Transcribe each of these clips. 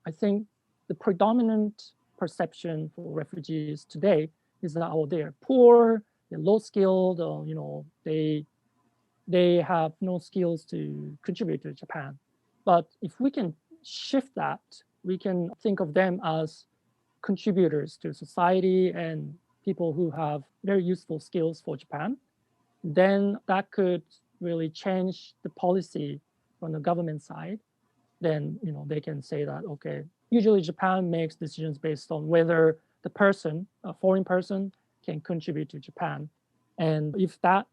I think the predominant perception for refugees today is that they're poor, they're low skilled, they have no skills to contribute to Japan. But if we can shift that, we can think of them as contributors to society and people who have very useful skills for Japan, then that could really change the policy from the government side. Then they can say that, okay, usually Japan makes decisions based on whether the person, a foreign person, can contribute to Japan. And if that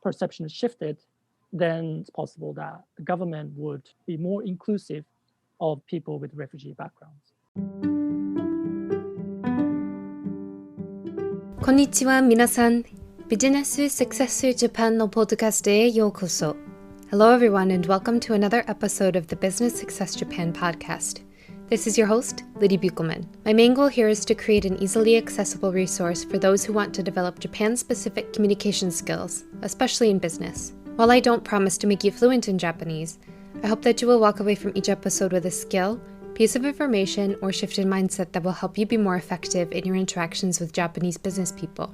perception is shifted, then it's possible that the government would be more inclusive of people with refugee backgrounds. こんにちは皆さん。ビジネスサクセスジャパンのポッドキャストへようこそ。Hello everyone and welcome to another episode of the Business Success Japan podcast. This is your host, Liddy Buchelman. My main goal here is to create an easily accessible resource for those who want to develop Japan-specific communication skills, especially in business. While I don't promise to make you fluent in Japanese, I hope that you will walk away from each episode with a skill, piece of information, or shift in mindset that will help you be more effective in your interactions with Japanese business people.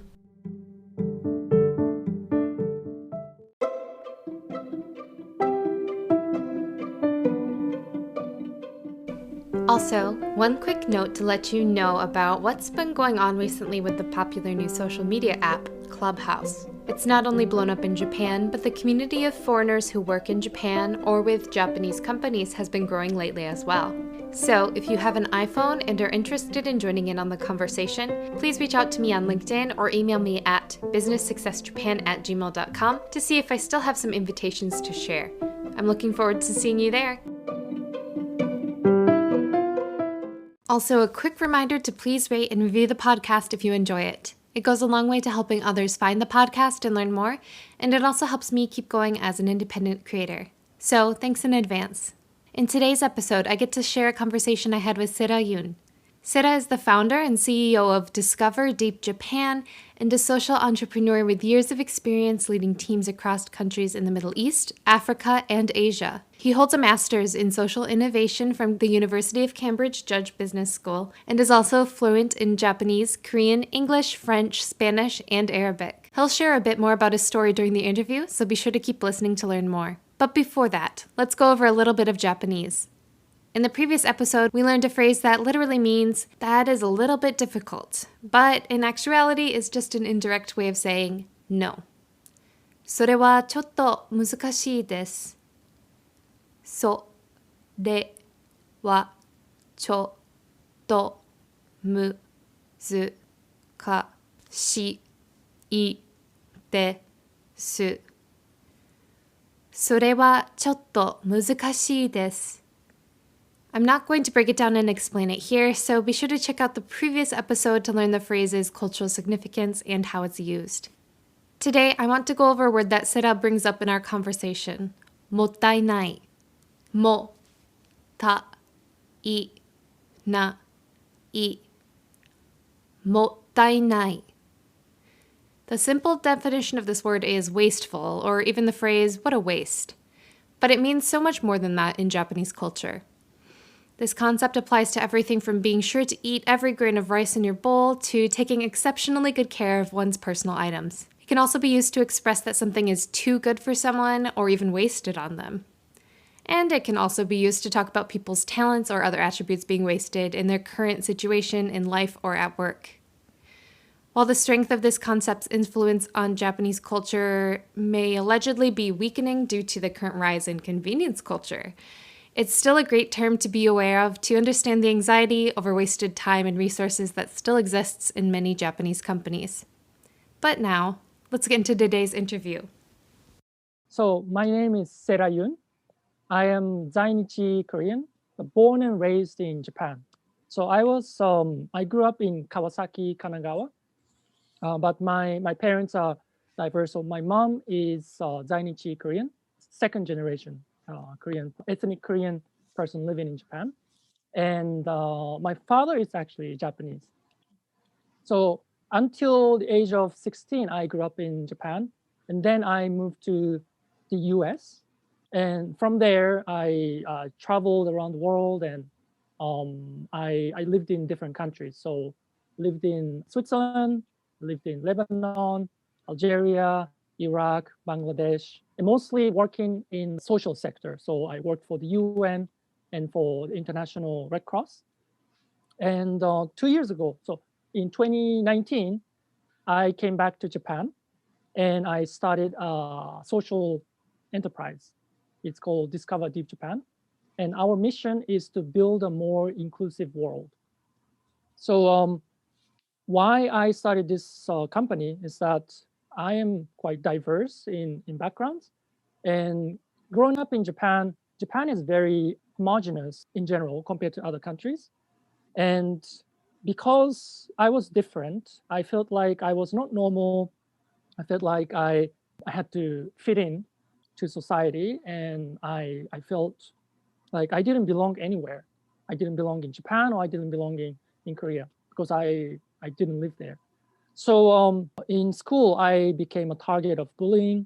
Also, one quick note to let you know about what's been going on recently with the popular new social media app, Clubhouse. It's not only blown up in Japan, but the community of foreigners who work in Japan or with Japanese companies has been growing lately as well. So, if you have an iPhone and are interested in joining in on the conversation, please reach out to me on LinkedIn or email me at businesssuccessjapan@gmail.com to see if I still have some invitations to share. I'm looking forward to seeing you there. Also, a quick reminder to please rate and review the podcast if you enjoy it. It goes a long way to helping others find the podcast and learn more, and it also helps me keep going as an independent creator. So, thanks in advance. In today's episode, I get to share a conversation I had with Seira Yun. Seira is the founder and CEO of Discover Deep Japan and a social entrepreneur with years of experience leading teams across countries in the Middle East, Africa, and Asia. He holds a master's in social innovation from the University of Cambridge Judge Business School and is also fluent in Japanese, Korean, English, French, Spanish, and Arabic. He'll share a bit more about his story during the interview, so be sure to keep listening to learn more. But before that, let's go over a little bit of Japanese. In the previous episode, we learned a phrase that literally means, that is a little bit difficult, but in actuality is just an indirect way of saying no. それはちょっと難しいです。それはちょっと難しいです。それはちょっと難しいです。I'm not going to break it down and explain it here, so be sure to check out the previous episode to learn the phrase's cultural significance and how it's used. Today, I want to go over a word that Seira brings up in our conversation, mo-tta-i-na-i. Mo-tta-i-na-i. Mo-tta-i-na-i. The simple definition of this word is wasteful, or even the phrase, what a waste. But it means so much more than that in Japanese culture. This concept applies to everything from being sure to eat every grain of rice in your bowl to taking exceptionally good care of one's personal items. It can also be used to express that something is too good for someone or even wasted on them. And it can also be used to talk about people's talents or other attributes being wasted in their current situation in life or at work. While the strength of this concept's influence on Japanese culture may allegedly be weakening due to the current rise in convenience culture, it's still a great term to be aware of to understand the anxiety over wasted time and resources that still exists in many Japanese companies. But now, let's get into today's interview. So my name is Seira Yun. I am Zainichi Korean, born and raised in Japan. So I grew up in Kawasaki, Kanagawa, but my parents are diverse. So my mom is Zainichi Korean, second generation. Ethnic Korean person living in Japan. And my father is actually Japanese. So until the age of 16, I grew up in Japan. And then I moved to the US. And from there, I traveled around the world and I lived in different countries. So lived in Switzerland, lived in Lebanon, Algeria, Iraq, Bangladesh, and mostly working in social sector. So I worked for the UN and for the International Red Cross. And 2 years ago, so in 2019, I came back to Japan and I started a social enterprise. It's called Discover Deep Japan. And our mission is to build a more inclusive world. So why I started this company is that I am quite diverse in backgrounds. And growing up in Japan, Japan is very homogenous in general compared to other countries. And because I was different, I felt like I was not normal. I felt like I had to fit in to society. And I felt like I didn't belong anywhere. I didn't belong in Japan or I didn't belong in Korea because I didn't live there. So in school, I became a target of bullying,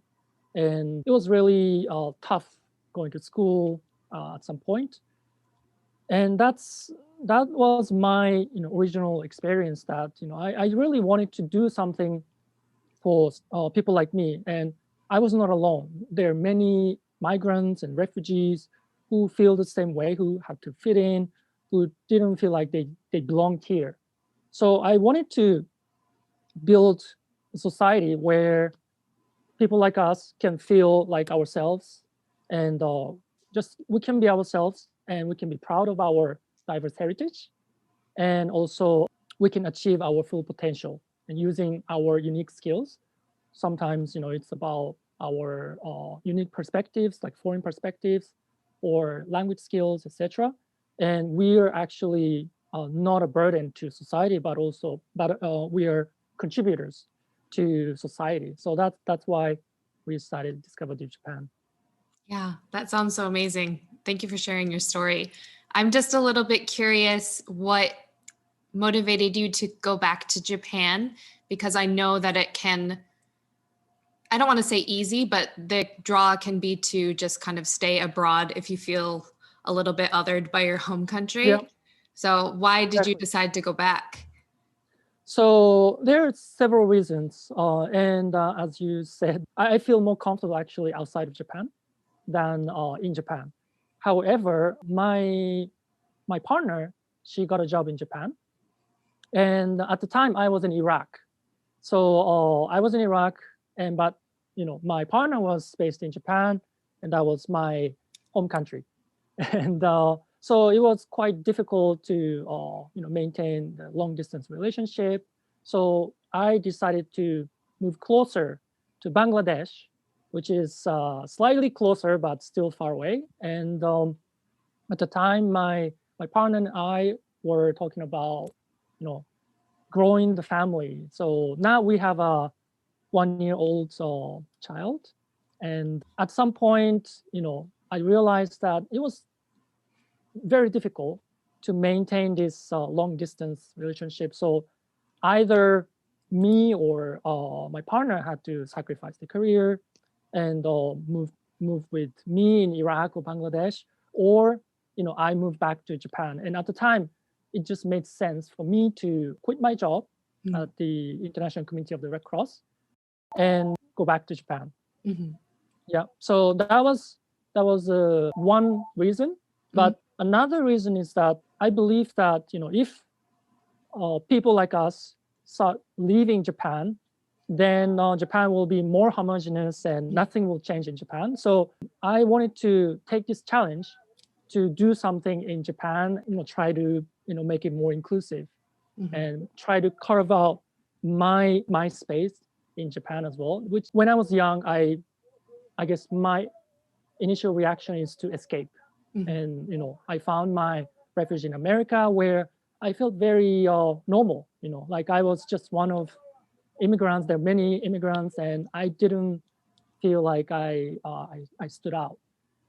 and it was really tough going to school at some point. And that was my original experience. That I really wanted to do something for people like me, and I was not alone. There are many migrants and refugees who feel the same way, who have to fit in, who didn't feel like they belonged here. So I wanted to build a society where people like us can feel like ourselves, and just we can be ourselves and we can be proud of our diverse heritage, and also we can achieve our full potential and using our unique skills. Sometimes it's about our unique perspectives, like foreign perspectives or language skills, etc. And we are actually not a burden to society, but we are contributors to society. So that's why we started Discover Deep Japan. Yeah, that sounds so amazing. Thank you for sharing your story. I'm just a little bit curious what motivated you to go back to Japan, because I know that it can, I don't want to say easy, but the draw can be to just kind of stay abroad if you feel a little bit othered by your home country. Yeah. So why did you Exactly. decide to go back? So there are several reasons, and as you said, I feel more comfortable actually outside of Japan than in Japan. However, my partner, she got a job in Japan, and at the time I was in Iraq. So I was in Iraq, and but my partner was based in Japan, and that was my home country, and so it was quite difficult to maintain the long distance relationship. So I decided to move closer to Bangladesh, which is slightly closer but still far away. And at the time, my partner and I were talking about growing the family. So now we have a 1 year old child, and at some point, I realized that it was very difficult to maintain this long distance relationship. So either me or my partner had to sacrifice the career and move with me in Iraq or Bangladesh, or I moved back to Japan. And at the time, it just made sense for me to quit my job at the International Committee of the Red Cross and go back to Japan. Mm-hmm. Yeah, so that was one reason. But another reason is that I believe that if people like us start leaving Japan, then Japan will be more homogeneous and nothing will change in Japan. So I wanted to take this challenge to do something in Japan, try to make it more inclusive and try to carve out my space in Japan as well. Which when I was young, I guess my initial reaction is to escape. And I found my refuge in America where I felt very normal. Like I was just one of immigrants. There are many immigrants, and I didn't feel like I stood out.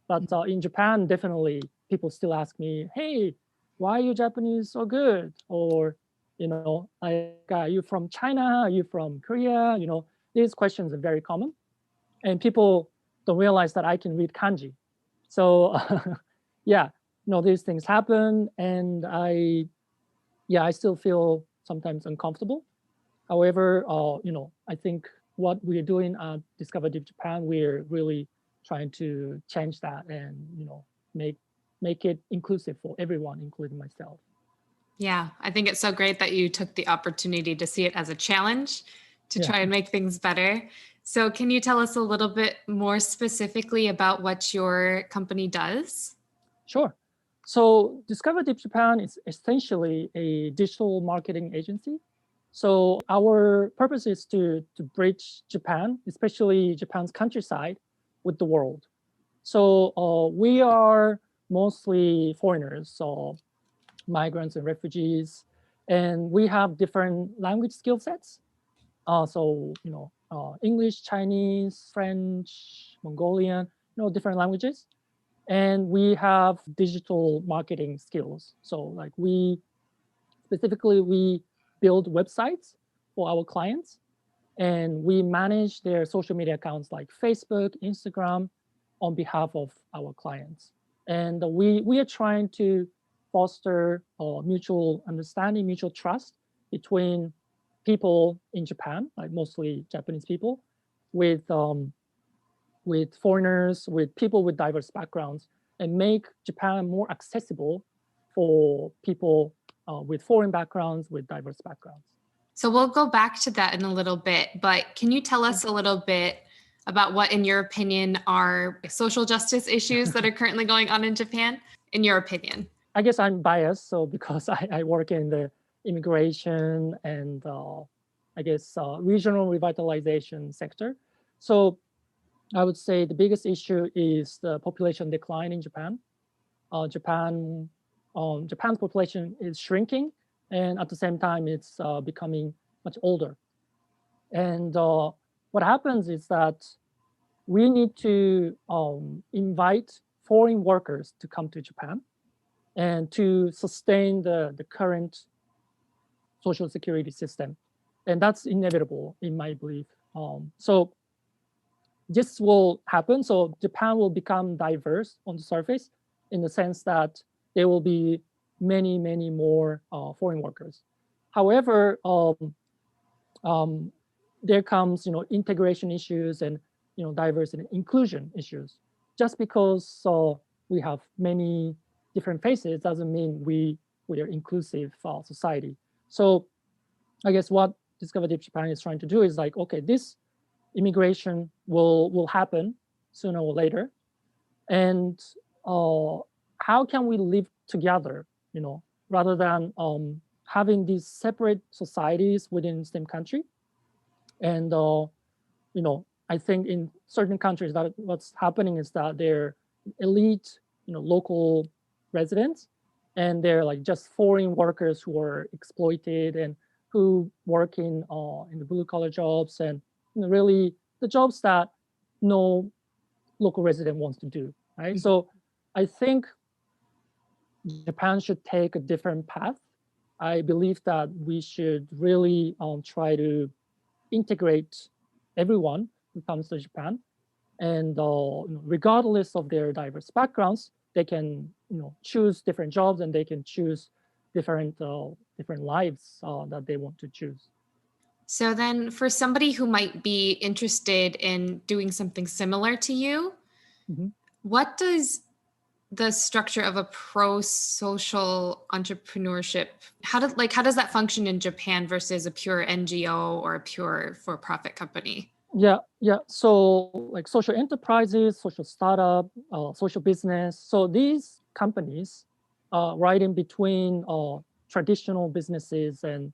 But in Japan, definitely people still ask me, "Hey, why are you Japanese so good?" Or like, "Are you from China? Are you from Korea?" These questions are very common, and people don't realize that I can read kanji. So yeah, these things happen, and I still feel sometimes uncomfortable. However, I think what we're doing at Discover Deep Japan, we're really trying to change that and make it inclusive for everyone, including myself. Yeah, I think it's so great that you took the opportunity to see it as a challenge to Yeah, try and make things better. So, can you tell us a little bit more specifically about what your company does? sure. So Discover Deep Japan is essentially a digital marketing agency. So our purpose is to bridge Japan, especially Japan's countryside, with the world. So we are mostly foreigners, so migrants and refugees, and we have different language skill sets. English, Chinese, French, Mongolian, different languages. And we have digital marketing skills. So like we build websites for our clients, and we manage their social media accounts like Facebook, Instagram on behalf of our clients. And we are trying to foster mutual understanding, mutual trust between people in Japan, like mostly Japanese people, with foreigners, with people with diverse backgrounds, and make Japan more accessible for people with foreign backgrounds, with diverse backgrounds. So, we'll go back to that in a little bit, but can you tell us a little bit about what, in your opinion, are social justice issues that are currently going on in Japan, in your opinion? I guess I'm biased, so because I work in the immigration and regional revitalization sector. So I would say the biggest issue is the population decline in Japan. Japan's population is shrinking, and at the same time, it's becoming much older. And what happens is that we need to invite foreign workers to come to Japan and to sustain the current social security system. And that's inevitable in my belief. So this will happen. So Japan will become diverse on the surface in the sense that there will be many, many more foreign workers. However, there comes integration issues and diversity and inclusion issues. Just because we have many different faces doesn't mean we are inclusive society. So I guess what Discover Deep Japan is trying to do is like, okay, this immigration will happen sooner or later, and how can we live together, rather than having these separate societies within the same country. And I think in certain countries that what's happening is that they're elite, local residents, and they're like just foreign workers who are exploited and who work in the blue collar jobs and really the jobs that no local resident wants to do, right? Mm-hmm. So I think Japan should take a different path. I believe that we should really try to integrate everyone who comes to Japan, and regardless of their diverse backgrounds, they can choose different jobs and they can choose different lives that they want to choose. So then, for somebody who might be interested in doing something similar to you, mm-hmm. What does the structure of a pro-social entrepreneurship, how does that function in Japan versus a pure NGO or a pure for-profit company? Yeah. So like social enterprises, social startup, social business. So these companies right in between traditional businesses and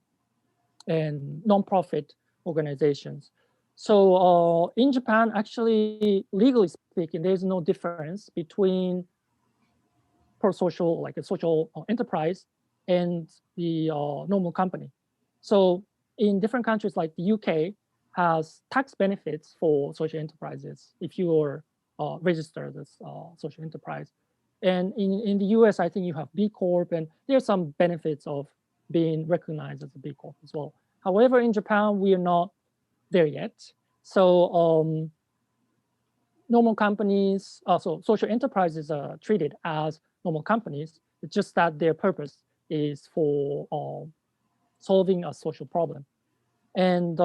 nonprofit organizations. So in Japan, actually, legally speaking, there's no difference between pro-social, like a social enterprise, and the normal company. So in different countries, like the UK, has tax benefits for social enterprises if you are registered as social enterprise. And in the US, I think you have B Corp, and there's some benefits of being recognized as a B Corp as well. However, in Japan, we are not there yet. So normal companies, so social enterprises are treated as normal companies. It's just that their purpose is for solving a social problem. And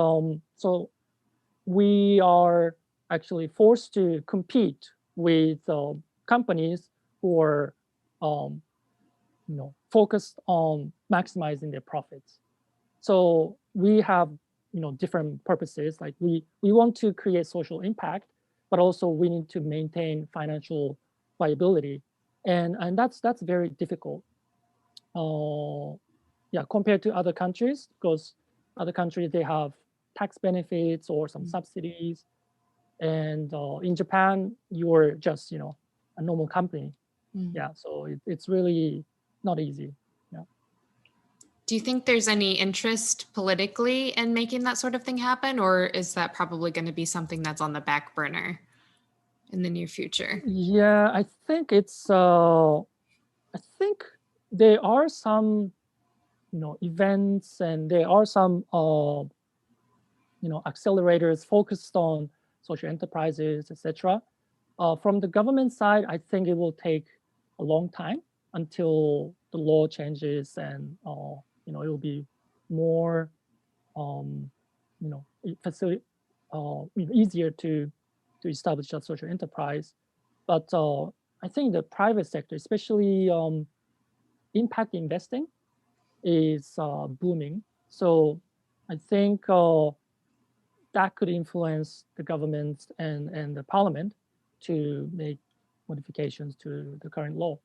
so we are actually forced to compete with companies who are focused on maximizing their profits. So we have different purposes. Like we want to create social impact, but also we need to maintain financial viability, and that's very difficult. Yeah, compared to other countries, because other countries they have tax benefits or some subsidies, and in Japan you're just a normal company. Yeah, so it's really not easy. Yeah. Do you think there's any interest politically in making that sort of thing happen, or is that probably going to be something that's on the back burner in the near future? Yeah, I think it's I think there are some events, and there are some accelerators focused on social enterprises, etc. From the government side, I think it will take a long time until the law changes, and it will be more easier to establish a social enterprise. But I think the private sector, especially impact investing, is booming. So I think that could influence the government and the parliament to make modifications to the current law.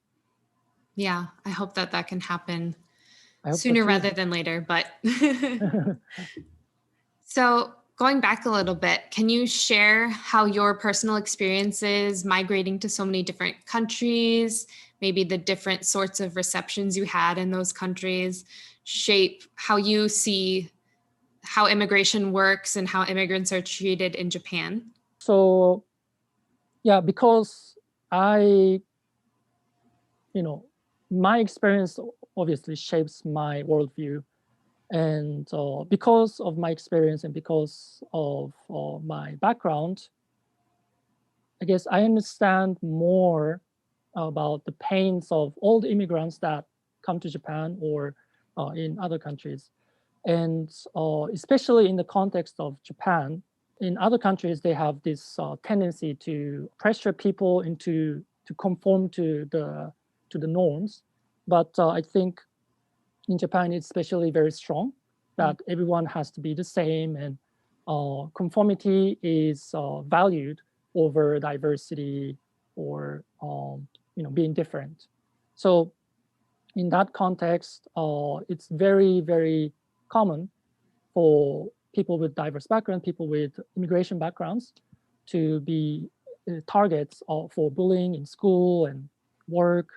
Yeah, I hope that can happen I hope so sooner too. rather than later. But so going back a little bit, can you share how your personal experiences migrating to so many different countries, maybe the different sorts of receptions you had in those countries, shape how you see how immigration works and how immigrants are treated in Japan? So yeah, because my experience obviously shapes my worldview. And because of my experience and because of my background, I guess I understand more about the pains of all the immigrants that come to Japan or in other countries. And especially in the context of Japan, in other countries, they have this tendency to pressure people into to conform to the norms. But I think in Japan, it's especially very strong that everyone has to be the same, and conformity is valued over diversity or being different. So in that context, it's very, very common for people with diverse backgrounds, people with immigration backgrounds, to be targets for bullying in school and work.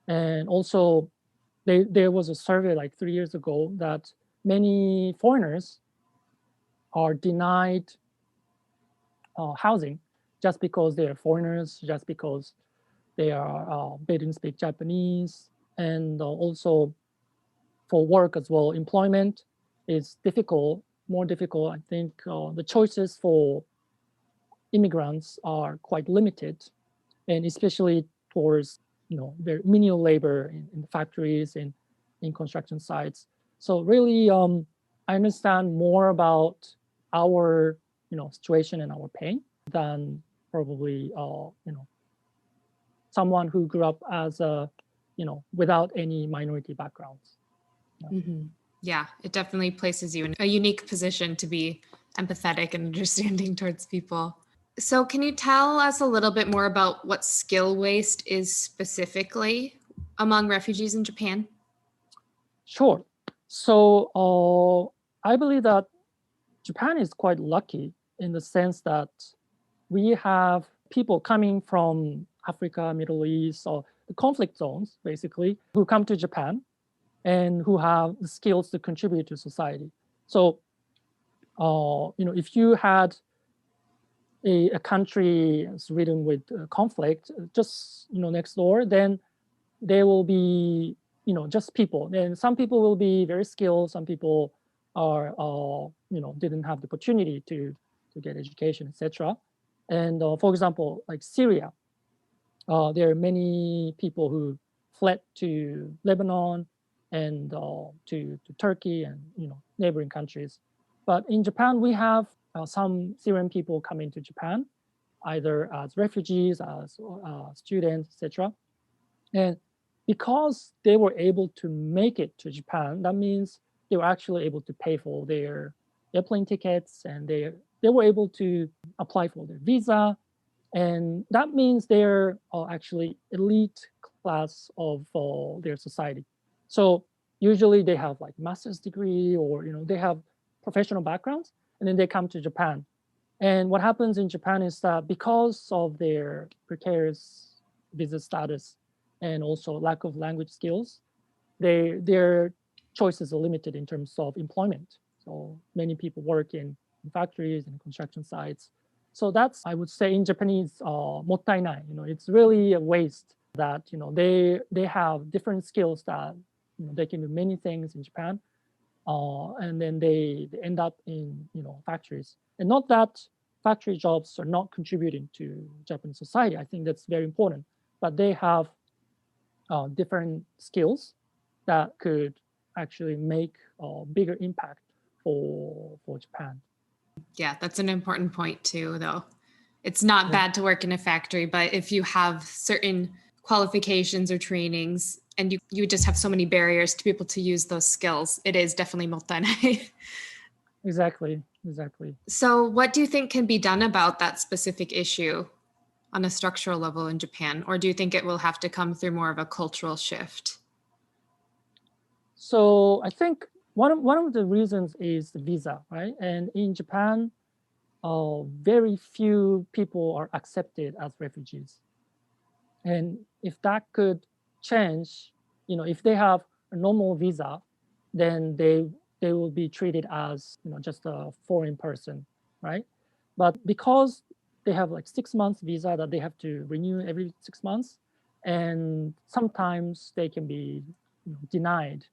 And also, there was a survey like 3 years ago that many foreigners are denied housing just because they are foreigners, just because they didn't speak Japanese, and also for work as well. Employment is difficult, more difficult. I think the choices for immigrants are quite limited, and especially towards their menial labor in the factories and in construction sites. So really, I understand more about our situation and our pain than probably someone who grew up as a without any minority backgrounds. Yeah, it definitely places you in a unique position to be empathetic and understanding towards people. So can you tell us a little bit more about what skill waste is specifically among refugees in Japan? Sure. So I believe that Japan is quite lucky in the sense that we have people coming from Africa, Middle East, or the conflict zones, basically, who come to Japan and who have the skills to contribute to society. So, if you had a country that's ridden with conflict just next door, then there will be just people. And some people will be very skilled. Some people are didn't have the opportunity to get education, etc. And for example, like Syria, there are many people who fled to Lebanon and to Turkey and neighboring countries. But in Japan, we have some Syrian people coming to Japan, either as refugees, as students, etc. And because they were able to make it to Japan, that means they were actually able to pay for their airplane tickets, and they were able to apply for their visa. And that means they're actually elite class of their society. So usually they have like master's degree, or they have professional backgrounds, and then they come to Japan. And what happens in Japan is that because of their precarious visa status and also lack of language skills, their choices are limited in terms of employment. So many people work in factories and construction sites. So that's, I would say in Japanese, mo-tta-i-na-i. It's really a waste that they have different skills that they can do many things in Japan, and then they end up in factories. And not that factory jobs are not contributing to Japanese society. I think that's very important. But they have different skills that could actually make a bigger impact for Japan. Yeah, that's an important point too, though. It's not bad to work in a factory, but if you have certain qualifications or trainings and you just have so many barriers to be able to use those skills, it is definitely mo-tta-i-na-i. Exactly. So what do you think can be done about that specific issue on a structural level in Japan? Or do you think it will have to come through more of a cultural shift? So I think one of the reasons is the visa, right? And in Japan, very few people are accepted as refugees. And if that could change, if they have a normal visa, then they will be treated as just a foreign person, right? But because they have like 6 months visa that they have to renew every 6 months, and sometimes they can be denied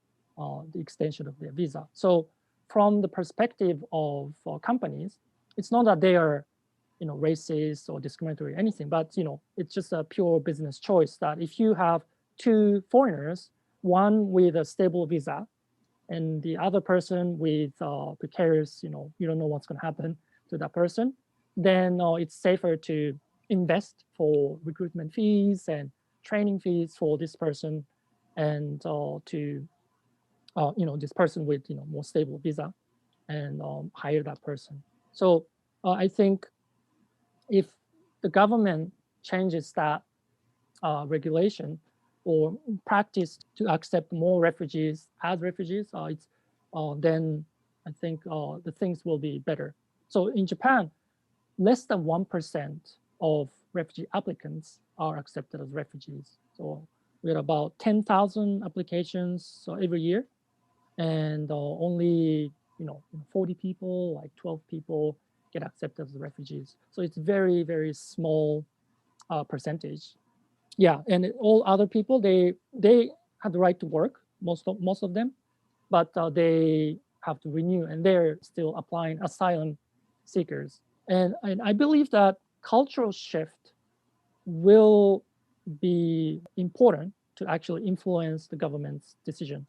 the extension of their visa. So from the perspective of companies, it's not that they are racist or discriminatory or anything, but it's just a pure business choice that if you have two foreigners, one with a stable visa and the other person with precarious, you don't know what's going to happen to that person, then it's safer to invest for recruitment fees and training fees for this person, and to this person with more stable visa, and hire that person. So I think if the government changes that regulation or practice to accept more refugees as refugees, then I think the things will be better. So in Japan, less than 1% of refugee applicants are accepted as refugees. So we had about 10,000 applications every year, and only 40 people, like 12 people, get accepted as refugees. So it's very, very small percentage. Yeah, and all other people, they have the right to work, most of them, but they have to renew, and they're still applying asylum seekers. And I believe that cultural shift will be important to actually influence the government's decision.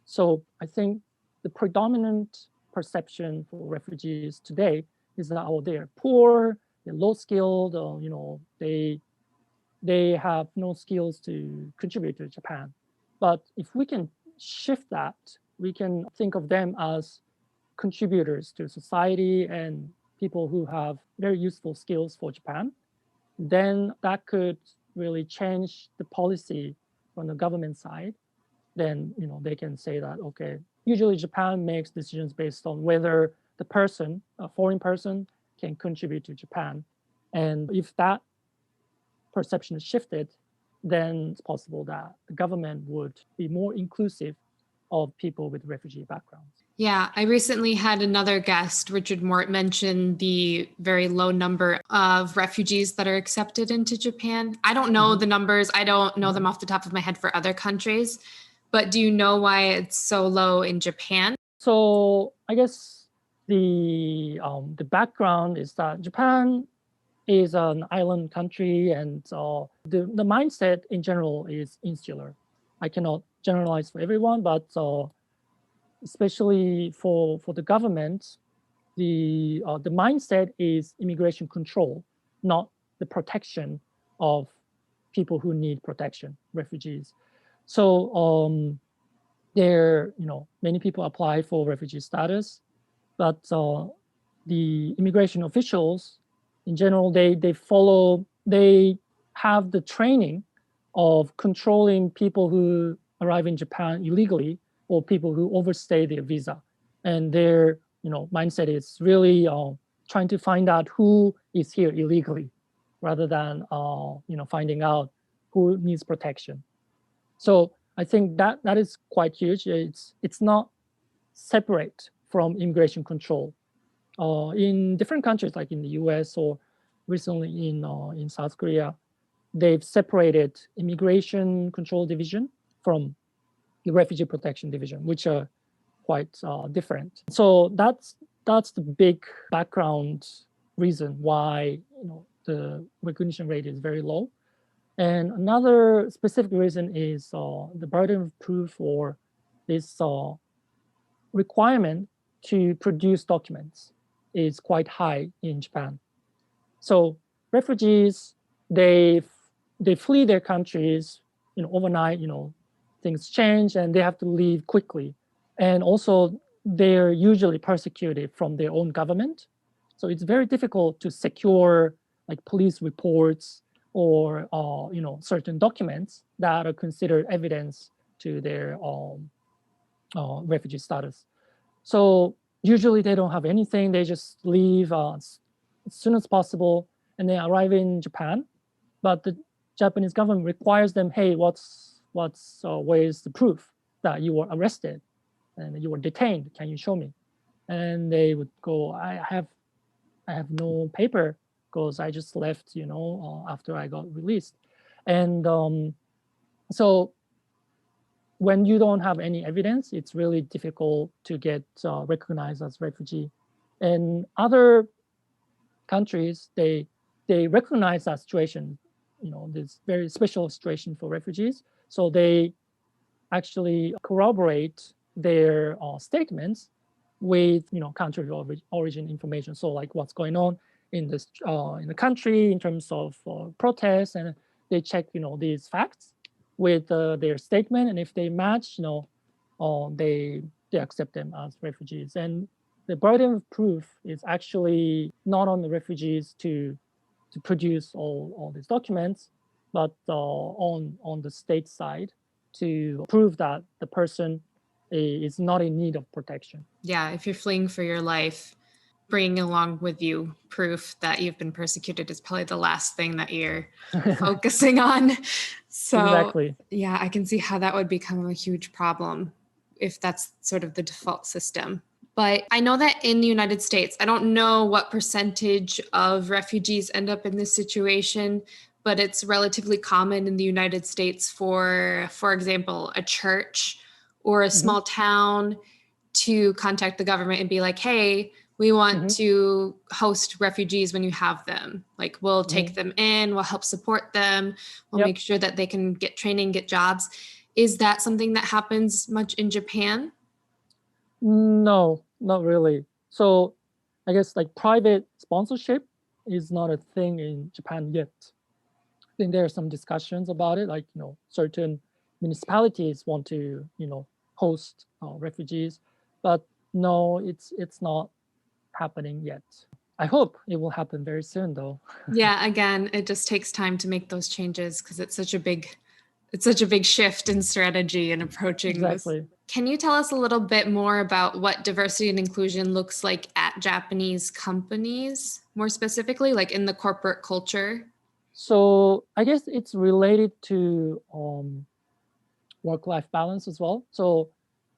So I think the predominant perception for refugees today is that they're poor, they're low skilled, they have no skills to contribute to Japan. But if we can shift that, we can think of them as contributors to society and people who have very useful skills for Japan, then that could really change the policy from the government side. Then they can say that, okay, usually Japan makes decisions based on whether the person, a foreign person, can contribute to Japan. And if that perception is shifted, then it's possible that the government would be more inclusive of people with refugee backgrounds. Yeah, I recently had another guest, Richard Mort, mention the very low number of refugees that are accepted into Japan. I don't know the numbers. I don't know them off the top of my head for other countries. But do you know why it's so low in Japan? So I guess the background is that Japan is an island country, and the mindset in general is insular. I cannot generalize for everyone, but especially for the government, the mindset is immigration control, not the protection of people who need protection, refugees. So many people apply for refugee status, but the immigration officials, in general, they have the training of controlling people who arrive in Japan illegally or people who overstay their visa, and their mindset is really trying to find out who is here illegally, rather than finding out who needs protection. So I think that is quite huge. It's not separate from immigration control. In different countries, like in the U.S. or recently in South Korea, they've separated immigration control division from the refugee protection division, which are quite different. So that's the big background reason why the recognition rate is very low. And another specific reason is the burden of proof, or this requirement to produce documents is quite high in Japan. So refugees, they flee their countries, overnight, things change and they have to leave quickly. And also they're usually persecuted from their own government. So it's very difficult to secure like police reports or certain documents that are considered evidence to their refugee status. So usually they don't have anything. They just leave as soon as possible and they arrive in Japan. But the Japanese government requires them, hey, where's the proof that you were arrested and you were detained? Can you show me? And they would go, I have no paper because I just left, after I got released. And so when you don't have any evidence, it's really difficult to get recognized as refugee. And other countries, they recognize that situation, this very special situation for refugees. So they actually corroborate their statements with country of origin information. So like what's going on in the country in terms of protests, and they check these facts with their statement, and if they match, they accept them as refugees. And the burden of proof is actually not on the refugees to produce all these documents, but on the state side to prove that the person is not in need of protection. Yeah, if you're fleeing for your life, bringing along with you proof that you've been persecuted is probably the last thing that you're focusing on. So exactly. Yeah, I can see how that would become a huge problem if that's sort of the default system. But I know that in the United States, I don't know what percentage of refugees end up in this situation, but it's relatively common in the United States for example, a church or a small town to contact the government and be like, hey, we want to host refugees when you have them. Like, we'll take them in, we'll help support them, we'll make sure that they can get training, get jobs. Is that something that happens much in Japan? No, not really. So I guess like private sponsorship is not a thing in Japan yet. I think there are some discussions about it, like certain municipalities want to host refugees, but no, it's not happening yet. I hope it will happen very soon, though. Yeah, again, it just takes time to make those changes because it's such a big shift in strategy and approaching exactly. this. Can you tell us a little bit more about what diversity and inclusion looks like at Japanese companies, more specifically, like in the corporate culture? So I guess it's related to work-life balance as well. So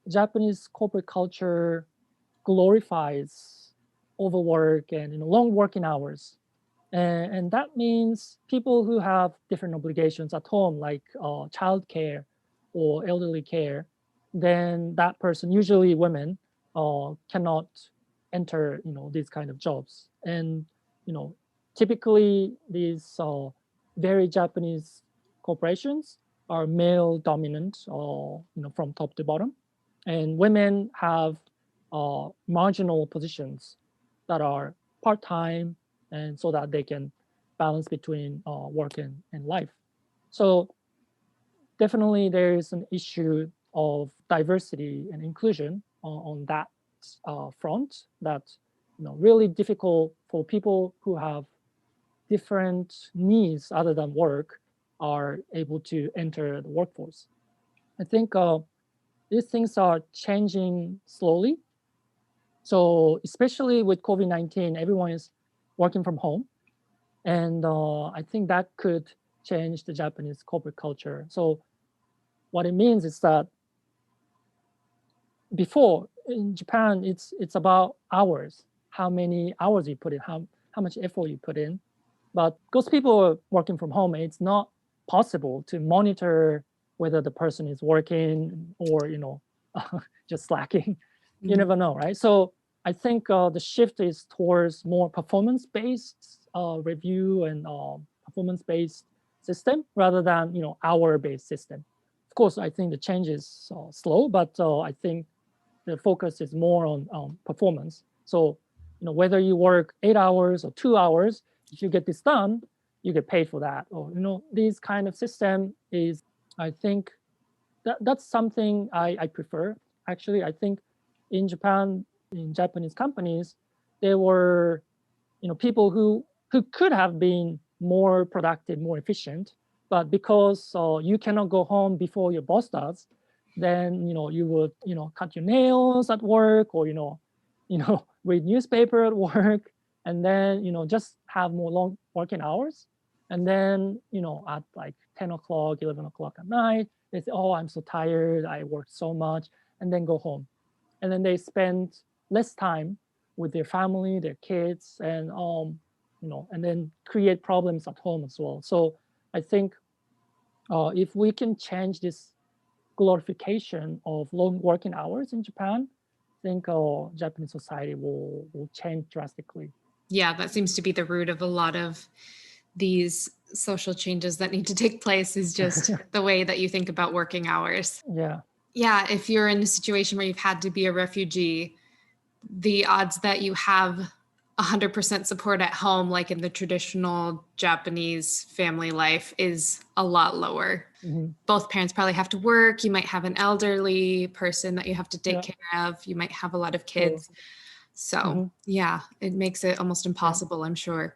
Japanese corporate culture glorifies overwork and long working hours. And that means people who have different obligations at home, like childcare or elderly care, then that person, usually women, cannot enter these kind of jobs. And typically these very Japanese corporations, are male dominant, or from top to bottom, and women have marginal positions that are part-time, and so that they can balance between work and life. So definitely there is an issue of diversity and inclusion on that front, that really difficult for people who have different needs other than work are able to enter the workforce. I think these things are changing slowly. So especially with COVID-19, everyone is working from home. And I think that could change the Japanese corporate culture. So what it means is that before in Japan, it's about hours, how many hours you put in, how much effort you put in. But because people are working from home, it's not possible to monitor whether the person is working or just slacking. You never know, right? So I think the shift is towards more performance-based review and performance-based system rather than hour-based system. Of course, I think the change is slow, but I think the focus is more on performance. So whether you work 8 hours or 2 hours, if you get this done, you get paid for that. Or this kind of system is, I think that's something I prefer. Actually, I think in Japan, in Japanese companies, there were people who could have been more productive, more efficient, but because you cannot go home before your boss does, then you would cut your nails at work, or read newspaper at work, and then just have more long working hours. And then at like 10 o'clock, 11 o'clock at night, they say, oh, I'm so tired, I worked so much, and then go home. And then they spend less time with their family, their kids, and and then create problems at home as well. So I think if we can change this glorification of long working hours in Japan, I think Japanese society will change drastically. Yeah, that seems to be the root of a lot of these social changes that need to take place, is just the way that you think about working hours. Yeah. Yeah, if you're in a situation where you've had to be a refugee, the odds that you have 100% support at home, like in the traditional Japanese family life, is a lot lower. Mm-hmm. Both parents probably have to work. You might have an elderly person that you have to take Yeah. care of. You might have a lot of kids. So Mm-hmm. yeah, it makes it almost impossible, I'm sure.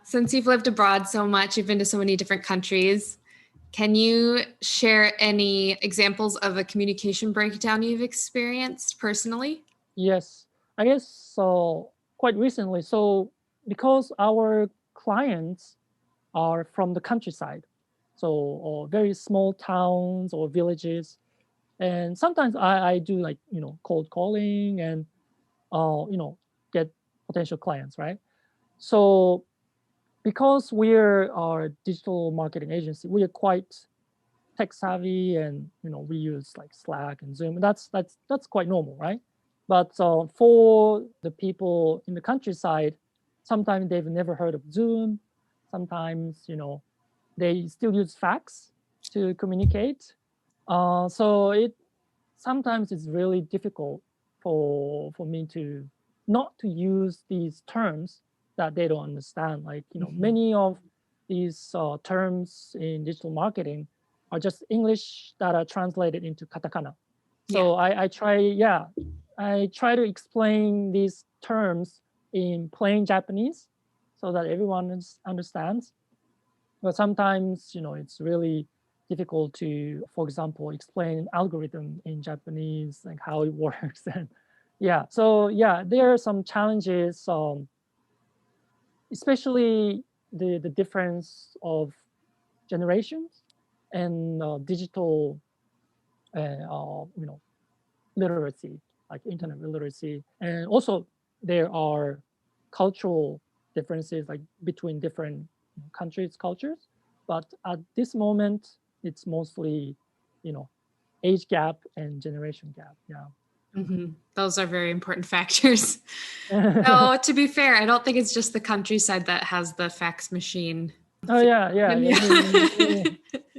Since you've lived abroad so much, you've been to so many different countries, can you share any examples of a communication breakdown you've experienced personally? Yes, I guess so. Quite recently, so because our clients are from the countryside, so or very small towns or villages, and sometimes I do like cold calling and get potential clients, right? So because we're our digital marketing agency, we are quite tech savvy, and we use like Slack and Zoom. That's quite normal, right? But for the people in the countryside, sometimes they've never heard of Zoom. Sometimes they still use fax to communicate. So it sometimes it's really difficult for me to not to use these terms that they don't understand. Like many of these terms in digital marketing are just English that are translated into katakana. So I try to explain these terms in plain Japanese so that everyone understands. But sometimes it's really difficult to, for example, explain algorithm in Japanese, like how it works. And there are some challenges, especially the difference of generations and digital literacy, like internet literacy. And also there are cultural differences, like between different countries' cultures. But at this moment, it's mostly, age gap and generation gap. Yeah. Mm-hmm. Those are very important factors. No, to be fair, I don't think it's just the countryside that has the fax machine. Oh yeah. Yeah.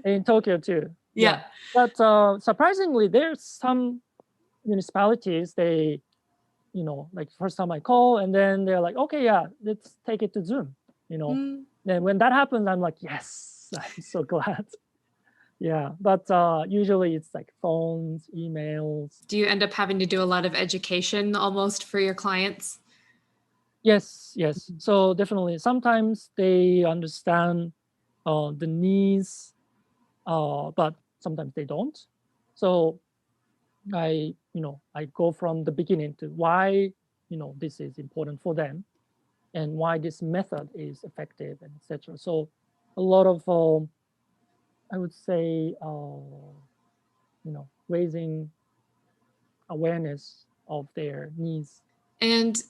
In Tokyo too. Yeah. But surprisingly, there's some municipalities, they, like first time I call and then they're like, okay, yeah, let's take it to Zoom. Mm. Then when that happens, I'm like, yes, I'm so glad. Yeah, but usually it's like phones, emails. Do you end up having to do a lot of education almost for your clients? Yes. So definitely, sometimes they understand the needs, but sometimes they don't. So I go from the beginning to why, this is important for them and why this method is effective and etc. So a lot of, I would say, raising awareness of their needs. And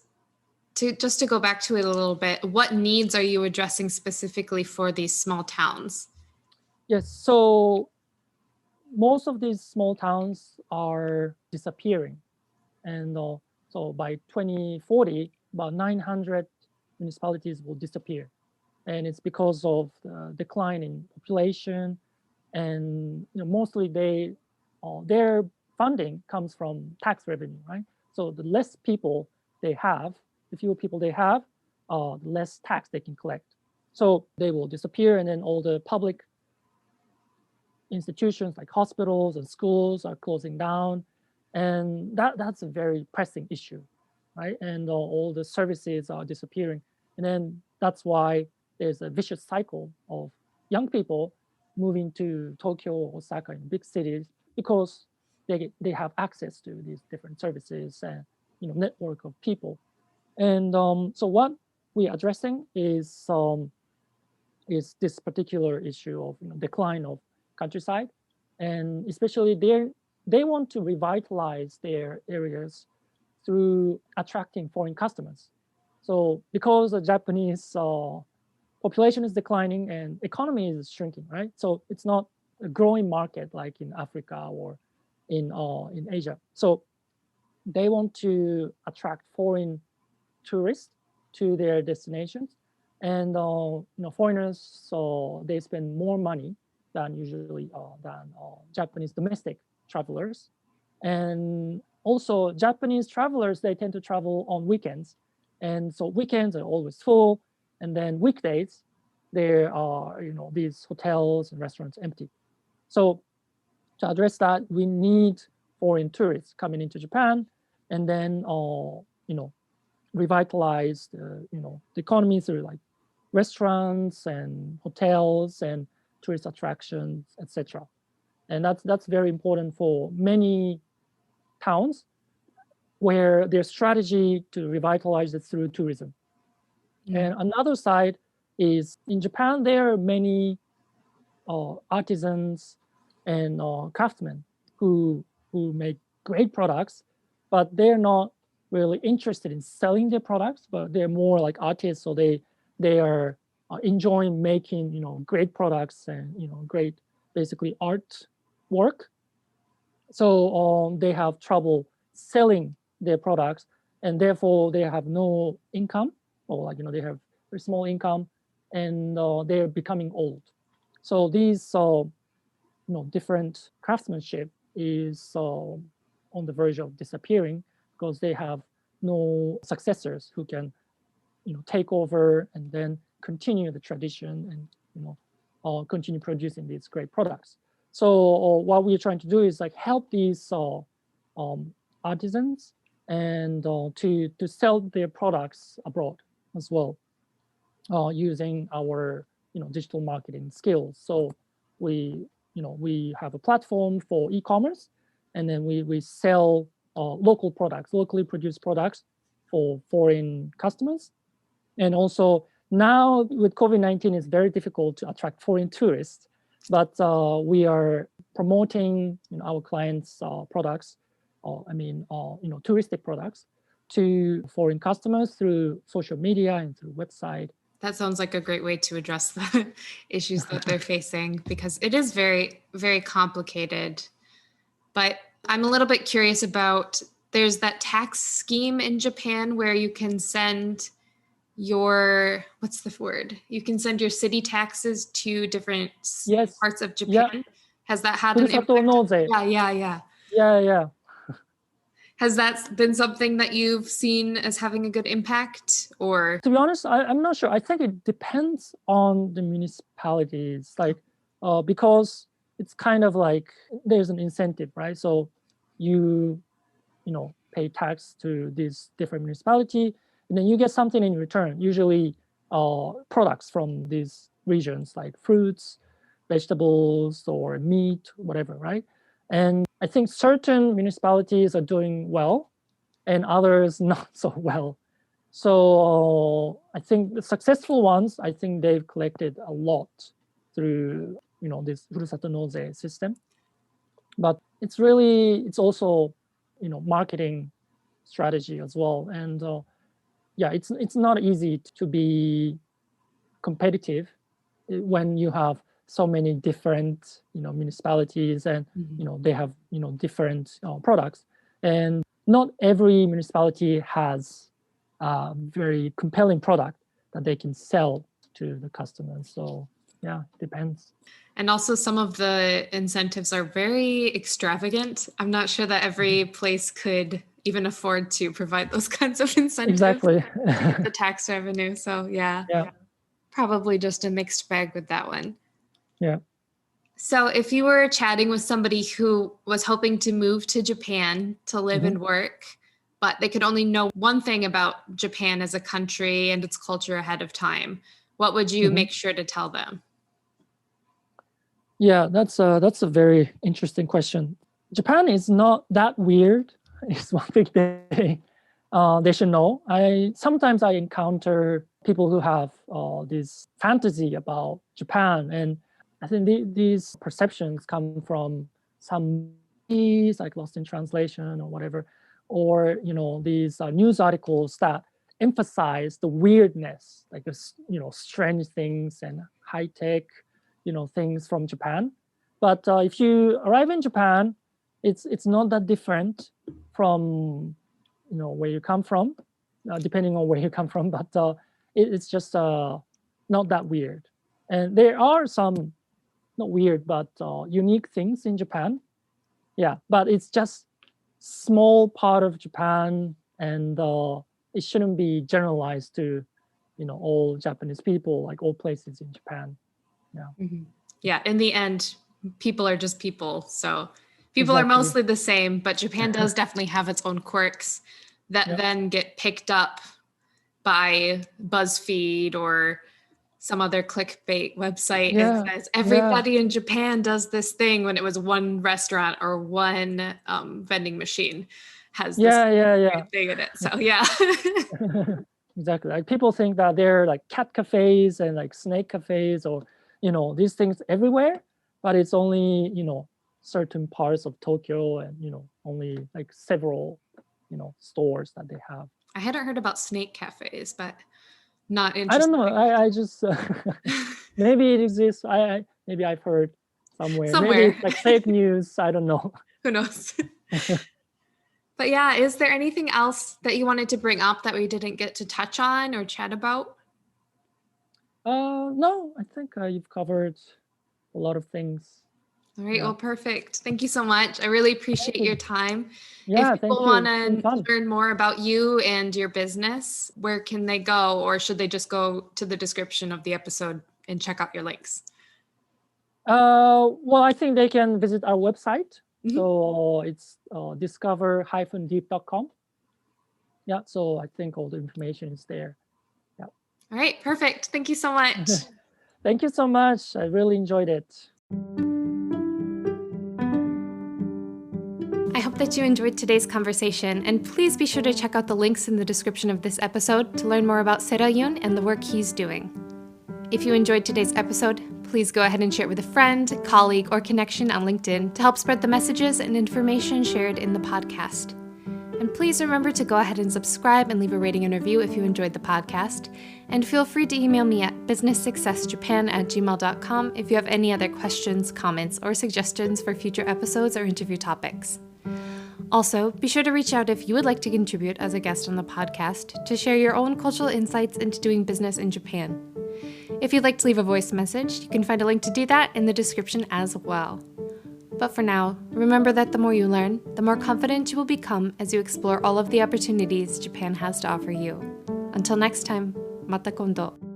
to go back to it a little bit, what needs are you addressing specifically for these small towns? Yes, so most of these small towns are disappearing. And so by 2040, about 900 municipalities will disappear. And it's because of the decline in population. And mostly their funding comes from tax revenue, right? So the less people they have, the fewer people they have, the less tax they can collect. So they will disappear, and then all the public institutions like hospitals and schools are closing down, and that's a very pressing issue, right? And all the services are disappearing, and then that's why there's a vicious cycle of young people moving to Tokyo or Osaka in big cities because they have access to these different services and network of people. And so what we're addressing is this particular issue of decline of countryside, and especially they want to revitalize their areas through attracting foreign customers. So because the Japanese population is declining and economy is shrinking, right? So it's not a growing market like in Africa or in Asia. So they want to attract foreign tourists to their destinations, and foreigners, so they spend more money than usually than Japanese domestic travelers. And also Japanese travelers, they tend to travel on weekends, and so weekends are always full, and then weekdays there are these hotels and restaurants empty. So to address that, we need foreign tourists coming into Japan, and then revitalize the economy through like restaurants and hotels and tourist attractions, etc. And that's very important for many towns where their strategy to revitalize it through tourism. And another side is in Japan, there are many artisans and craftsmen who make great products, but they're not really interested in selling their products, but they're more like artists, so they are enjoying making great products and great basically art work. So they have trouble selling their products, and therefore they have no income, or like they have very small income, and they're becoming old. So these different craftsmanship is on the verge of disappearing because they have no successors who can take over and then continue the tradition and continue producing these great products. So what we're trying to do is like help these artisans and to sell their products abroad as well, using our digital marketing skills. So we have a platform for e-commerce, and then we sell local products, locally produced products for foreign customers. And also now with COVID-19, it's very difficult to attract foreign tourists, but we are promoting our clients' products, touristic products to foreign customers through social media and through website. That sounds like a great way to address the issues that they're facing, because it is very, very complicated. But I'm a little bit curious about, there's that tax scheme in Japan where you can send what's the word? You can send your city taxes to different Yes. parts of Japan. Yeah. Has that had an ふるさと impact? 納税. Yeah. Yeah. Has that been something that you've seen as having a good impact, or? To be honest, I'm not sure. I think it depends on the municipalities, because it's kind of like there's an incentive, right? So you pay tax to this different municipality, and then you get something in return. Usually, products from these regions like fruits, vegetables, or meat, whatever, right? And I think certain municipalities are doing well, and others not so well. So I think the successful ones, I think they've collected a lot through this furusato noze system. But it's also marketing strategy as well. And it's not easy to be competitive when you have so many different municipalities, and they have different products, and not every municipality has a very compelling product that they can sell to the customers. So yeah, depends. And also some of the incentives are very extravagant. I'm not sure that every place could even afford to provide those kinds of incentives. Exactly. The tax revenue. So yeah, probably just a mixed bag with that one. Yeah. So if you were chatting with somebody who was hoping to move to Japan to live and work, but they could only know one thing about Japan as a country and its culture ahead of time, what would you make sure to tell them? Yeah, that's a very interesting question. Japan is not that weird. It's one thing they should know. Sometimes I encounter people who have this fantasy about Japan, and I think these perceptions come from some movies like Lost in Translation or whatever, or these news articles that emphasize the weirdness, like this strange things and high tech things from Japan. But if you arrive in Japan, it's not that different from where you come from, depending on where you come from. But it's just not that weird. And there are some not weird but unique things in Japan. Yeah, but it's just small part of Japan, and it shouldn't be generalized to all Japanese people, like all places in Japan. Yeah, in the end, people are just people. So people are mostly the same, but Japan does definitely have its own quirks that then get picked up by BuzzFeed or some other clickbait website and says everybody in Japan does this thing, when it was one restaurant or one vending machine has this thing in it. So Exactly. Like people think that they're like cat cafes and like snake cafes, or these things everywhere, but it's only certain parts of Tokyo, and only like several stores that they have. I hadn't heard about snake cafes, but not interesting. I don't know. I just maybe it exists. Maybe I've heard somewhere. Maybe it's like fake news. I don't know. Who knows? But yeah, is there anything else that you wanted to bring up that we didn't get to touch on or chat about? No, I think you've covered a lot of things. All right. Well, perfect. Thank you so much. I really appreciate your time. Yeah, if people want to learn more about you and your business, where can they go, or should they just go to the description of the episode and check out your links? Well, I think they can visit our website. So it's discover-deep.com. Yeah, so I think all the information is there. Yeah. All right, perfect. Thank you so much. Thank you so much. I really enjoyed it. I hope that you enjoyed today's conversation, and please be sure to check out the links in the description of this episode to learn more about Seira Yun and the work he's doing. If you enjoyed today's episode, please go ahead and share it with a friend, colleague, or connection on LinkedIn to help spread the messages and information shared in the podcast. And please remember to go ahead and subscribe and leave a rating and review if you enjoyed the podcast. And feel free to email me at businesssuccessjapan@gmail.com if you have any other questions, comments, or suggestions for future episodes or interview topics. Also, be sure to reach out if you would like to contribute as a guest on the podcast to share your own cultural insights into doing business in Japan. If you'd like to leave a voice message, you can find a link to do that in the description as well. But for now, remember that the more you learn, the more confident you will become as you explore all of the opportunities Japan has to offer you. Until next time, mata kondo.